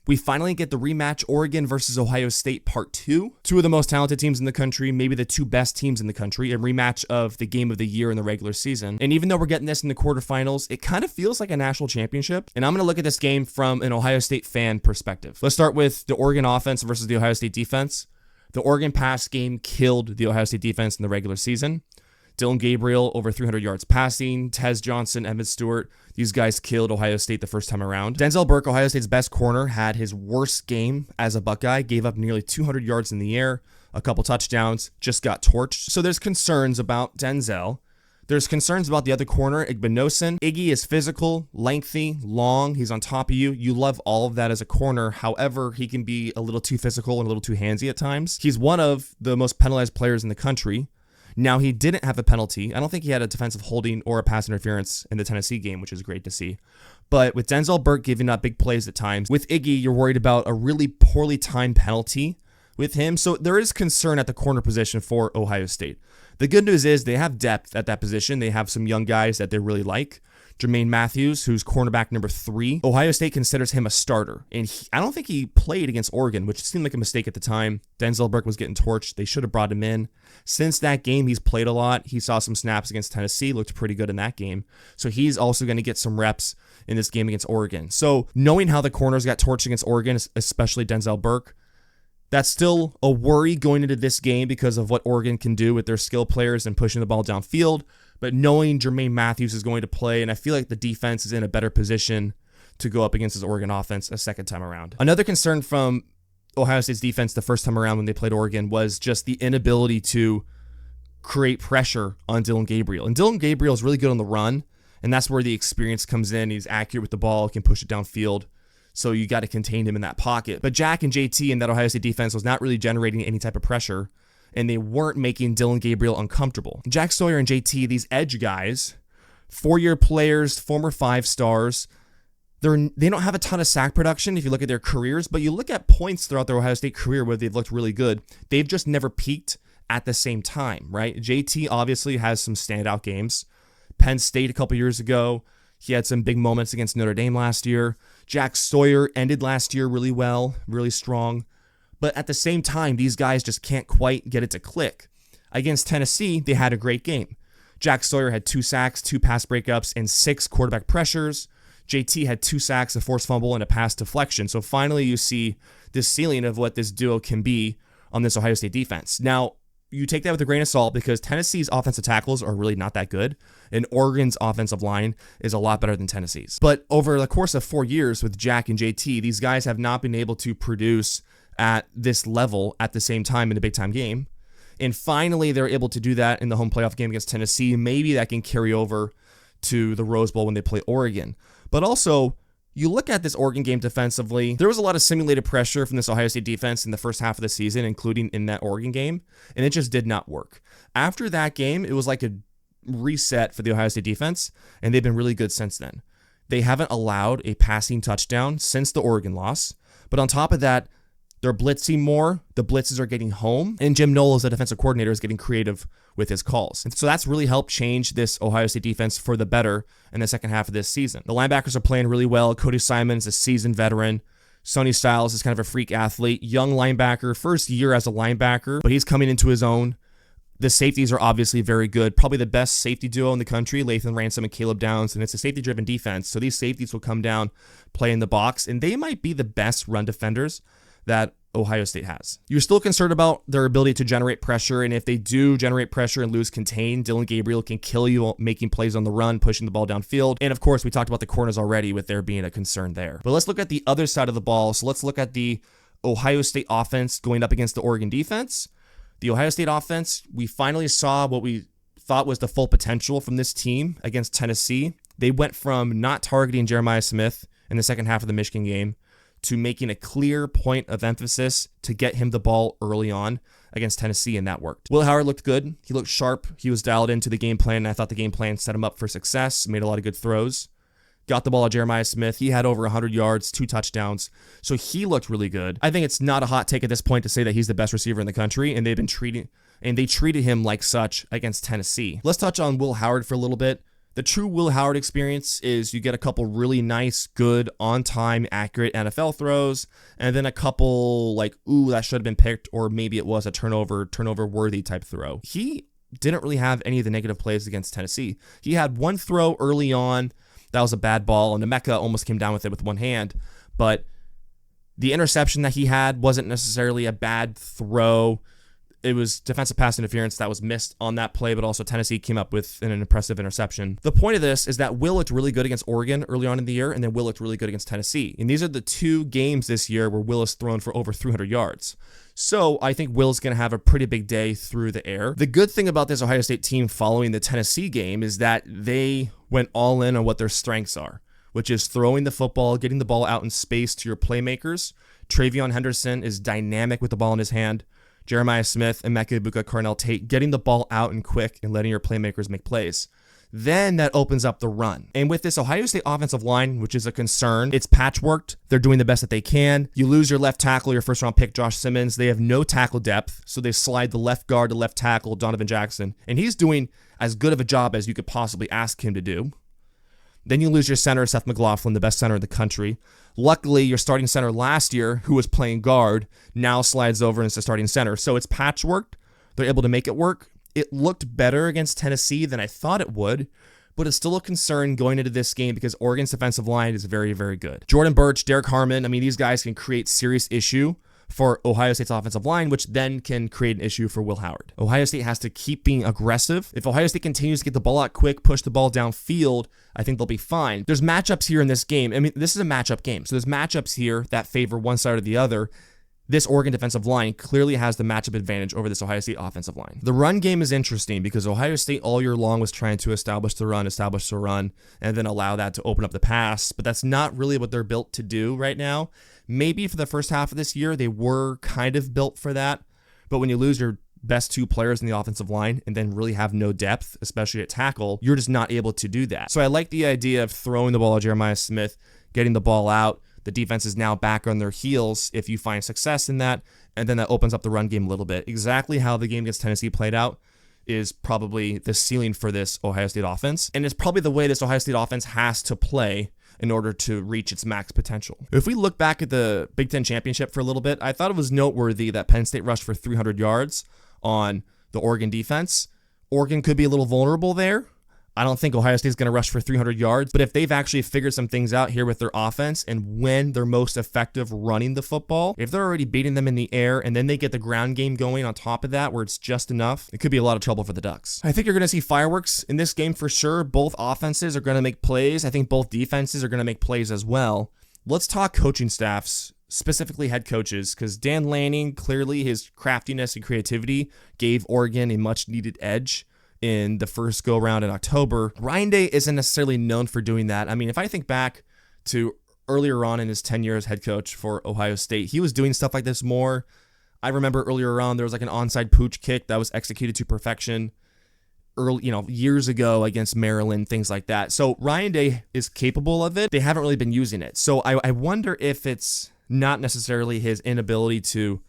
we finally get the rematch, Oregon versus Ohio State Part 2. Two of the most talented teams in the country, maybe the two best teams in the country, a rematch of the game of the year in the regular season. And even though we're getting this in the quarterfinals, it kind of feels like a national championship. And I'm going to look at this game from an Ohio State fan perspective. Let's start with the Oregon offense versus the Ohio State defense. The Oregon pass game killed the Ohio State defense in the regular season. Dylan Gabriel, over 300 yards passing. Tez Johnson, Evan Stewart, these guys killed Ohio State the first time around. Denzel Burke, Ohio State's best corner, had his worst game as a Buckeye, gave up nearly 200 yards in the air, a couple touchdowns, just got torched. So there's concerns about Denzel. There's concerns about the other corner, Igbinosun. Iggy is physical, lengthy, long. He's on top of you. You love all of that as a corner. However, he can be a little too physical and a little too handsy at times. He's one of the most penalized players in the country. Now, he didn't have a penalty. I don't think he had a defensive holding or a pass interference in the Tennessee game, which is great to see. But with Denzel Burke giving up big plays at times, with Iggy, you're worried about a really poorly timed penalty with him. So there is concern at the corner position for Ohio State. The good news is they have depth at that position. They have some young guys that they really like. Jermaine Matthews, who's cornerback number 3. Ohio State considers him a starter. And I don't think he played against Oregon, which seemed like a mistake at the time. Denzel Burke was getting torched. They should have brought him in. Since that game, he's played a lot. He saw some snaps against Tennessee, looked pretty good in that game. So he's also going to get some reps in this game against Oregon. So knowing how the corners got torched against Oregon, especially Denzel Burke, that's still a worry going into this game because of what Oregon can do with their skill players and pushing the ball downfield. But knowing Jermaine Matthews is going to play, and I feel like the defense is in a better position to go up against this Oregon offense a second time around. Another concern from Ohio State's defense the first time around when they played Oregon was just the inability to create pressure on Dylan Gabriel. And Dylan Gabriel is really good on the run, and that's where the experience comes in. He's accurate with the ball, can push it downfield. So you got to contain him in that pocket. But Jack and JT in that Ohio State defense was not really generating any type of pressure, and they weren't making Dylan Gabriel uncomfortable. Jack Sawyer and JT, these edge guys, 4-year players, former 5-stars, they don't have a ton of sack production if you look at their careers, but you look at points throughout their Ohio State career where they've looked really good. They've just never peaked at the same time, right? JT obviously has some standout games. Penn State a couple years ago, he had some big moments against Notre Dame last year. Jack Sawyer ended last year really well, really strong. But at the same time, these guys just can't quite get it to click. Against Tennessee, they had a great game. Jack Sawyer had 2 sacks, 2 pass breakups, and 6 quarterback pressures. JT had 2 sacks, a forced fumble, and a pass deflection. So finally, you see this ceiling of what this duo can be on this Ohio State defense. Now, you take that with a grain of salt because Tennessee's offensive tackles are really not that good, and Oregon's offensive line is a lot better than Tennessee's. But over the course of 4 years with Jack and JT, these guys have not been able to produce at this level at the same time in a big-time game. And finally, they're able to do that in the home playoff game against Tennessee. Maybe that can carry over to the Rose Bowl when they play Oregon. But also, you look at this Oregon game defensively, there was a lot of simulated pressure from this Ohio State defense in the first half of the season, including in that Oregon game, and it just did not work. After that game, it was like a reset for the Ohio State defense, and they've been really good since then. They haven't allowed a passing touchdown since the Oregon loss, but on top of that, they're blitzing more, the blitzes are getting home, and Jim Knowles, the defensive coordinator, is getting creative with his calls. And so that's really helped change this Ohio State defense for the better in the second half of this season. The linebackers are playing really well. Cody Simon is a seasoned veteran. Sonny Styles is kind of a freak athlete, young linebacker, first year as a linebacker, but he's coming into his own. The safeties are obviously very good. Probably the best safety duo in the country, Lathan Ransom and Caleb Downs, and it's a safety-driven defense. So these safeties will come down, play in the box, and they might be the best run defenders that Ohio State has. You're still concerned about their ability to generate pressure, and if they do generate pressure and lose contain, Dylan Gabriel can kill you making plays on the run, pushing the ball downfield. And of course, we talked about the corners already with there being a concern there. But let's look at the other side of the ball. So let's look at the Ohio State offense going up against the Oregon defense. The Ohio State offense, we finally saw what we thought was the full potential from this team against Tennessee. They went from not targeting Jeremiah Smith in the second half of the Michigan game to making a clear point of emphasis to get him the ball early on against Tennessee, and that worked. Will Howard looked good. He looked sharp. He was dialed into the game plan, and I thought the game plan set him up for success, made a lot of good throws. Got the ball at Jeremiah Smith. He had over 100 yards, 2 touchdowns, so he looked really good. I think it's not a hot take at this point to say that he's the best receiver in the country, and they treated him like such against Tennessee. Let's touch on Will Howard for a little bit. The true Will Howard experience is you get a couple really nice, good, on-time, accurate NFL throws, and then a couple like, ooh, that should have been picked, or maybe it was a turnover-worthy type throw. He didn't really have any of the negative plays against Tennessee. He had one throw early on that was a bad ball, and Emeka almost came down with it with one hand, but the interception that he had wasn't necessarily a bad throw. It was defensive pass interference that was missed on that play, but also Tennessee came up with an impressive interception. The point of this is that Will looked really good against Oregon early on in the year, and then Will looked really good against Tennessee. And these are the two games this year where Will has thrown for over 300 yards. So I think Will's going to have a pretty big day through the air. The good thing about this Ohio State team following the Tennessee game is that they went all in on what their strengths are, which is throwing the football, getting the ball out in space to your playmakers. Travion Henderson is dynamic with the ball in his hand. Jeremiah Smith, Emeka Egbuka, Carnell Tate, getting the ball out and quick and letting your playmakers make plays. Then that opens up the run. And with this Ohio State offensive line, which is a concern, it's patchworked. They're doing the best that they can. You lose your left tackle, your first round pick, Josh Simmons. They have no tackle depth, so they slide the left guard to left tackle, Donovan Jackson. And he's doing as good of a job as you could possibly ask him to do. Then you lose your center, Seth McLaughlin, the best center in the country. Luckily, your starting center last year, who was playing guard, now slides over and is the starting center. So it's patchworked. They're able to make it work. It looked better against Tennessee than I thought it would, but it's still a concern going into this game because Oregon's defensive line is very, very good. Jordan Burch, Derek Harmon, these guys can create serious issue for Ohio State's offensive line, which then can create an issue for Will Howard. Ohio State has to keep being aggressive. If Ohio State continues to get the ball out quick, push the ball downfield, I think they'll be fine. There's matchups here in this game. This is a matchup game. So there's matchups here that favor one side or the other. This Oregon defensive line clearly has the matchup advantage over this Ohio State offensive line. The run game is interesting because Ohio State all year long was trying to establish the run, and then allow that to open up the pass, but that's not really what they're built to do right now. Maybe for the first half of this year, they were kind of built for that, but when you lose your best two players in the offensive line and then really have no depth, especially at tackle, you're just not able to do that. So I like the idea of throwing the ball at Jeremiah Smith, getting the ball out. The defense is now back on their heels if you find success in that, and then that opens up the run game a little bit. Exactly how the game against Tennessee played out is probably the ceiling for this Ohio State offense, and it's probably the way this Ohio State offense has to play in order to reach its max potential. If we look back at the Big Ten Championship for a little bit, I thought it was noteworthy that Penn State rushed for 300 yards on the Oregon defense. Oregon could be a little vulnerable there. I don't think Ohio State's going to rush for 300 yards, but if they've actually figured some things out here with their offense and when they're most effective running the football, if they're already beating them in the air and then they get the ground game going on top of that where it's just enough, it could be a lot of trouble for the Ducks. I think you're going to see fireworks in this game for sure. Both offenses are going to make plays. I think both defenses are going to make plays as well. Let's talk coaching staffs, specifically head coaches, because Dan Lanning, clearly his craftiness and creativity gave Oregon a much needed edge in the first go-around in October. Ryan Day isn't necessarily known for doing that. If I think back to earlier on in his tenure as head coach for Ohio State, he was doing stuff like this more. I remember earlier on there was like an onside pooch kick that was executed to perfection years ago against Maryland, things like that. So Ryan Day is capable of it. They haven't really been using it. So I wonder if it's not necessarily his inability to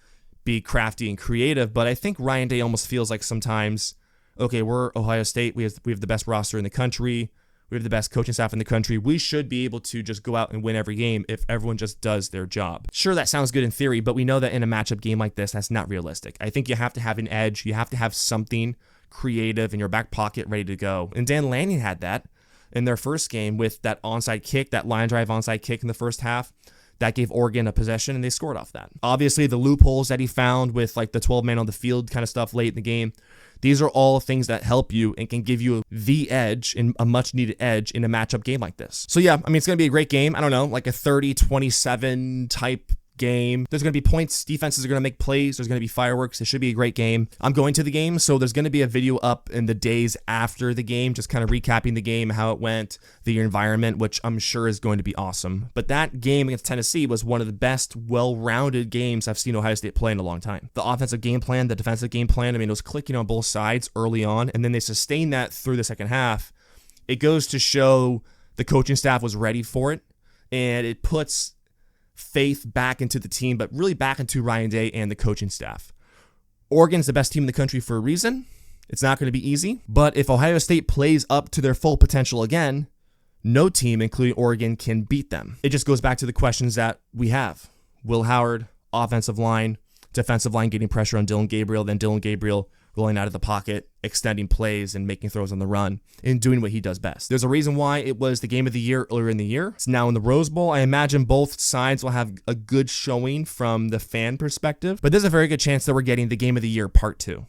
be crafty and creative, but I think Ryan Day almost feels like sometimes, okay, we're Ohio State. We have the best roster in the country. We have the best coaching staff in the country. We should be able to just go out and win every game if everyone just does their job. Sure, that sounds good in theory, but we know that in a matchup game like this, that's not realistic. I think you have to have an edge. You have to have something creative in your back pocket ready to go. And Dan Lanning had that in their first game with that onside kick, that line drive onside kick in the first half. That gave Oregon a possession, and they scored off that. Obviously, the loopholes that he found with like the 12-man on the field kind of stuff late in the game, these are all things that help you and can give you the edge, and a much-needed edge in a matchup game like this. So yeah, it's going to be a great game. I don't know, like a 30-27 type game. There's going to be points. Defenses are going to make plays. There's going to be fireworks. It should be a great game. I'm going to the game, so there's going to be a video up in the days after the game, just kind of recapping the game, how it went, the environment, which I'm sure is going to be awesome. But that game against Tennessee was one of the best, well-rounded games I've seen Ohio State play in a long time. The offensive game plan, the defensive game plan, it was clicking on both sides early on, and then they sustained that through the second half. It goes to show the coaching staff was ready for it, and it puts faith back into the team, but really back into Ryan Day and the coaching staff. Oregon's the best team in the country for a reason, It's not going to be easy, but if Ohio State plays up to their full potential again, no team, including Oregon, can beat them. It just goes back to the questions that we have. Will Howard, offensive line, defensive line getting pressure on Dylan Gabriel, then Dylan Gabriel rolling out of the pocket, extending plays and making throws on the run, and doing what he does best. There's a reason why it was the game of the year earlier in the year. It's now in the Rose Bowl. I imagine both sides will have a good showing from the fan perspective, but there's a very good chance that we're getting the game of the year part 2.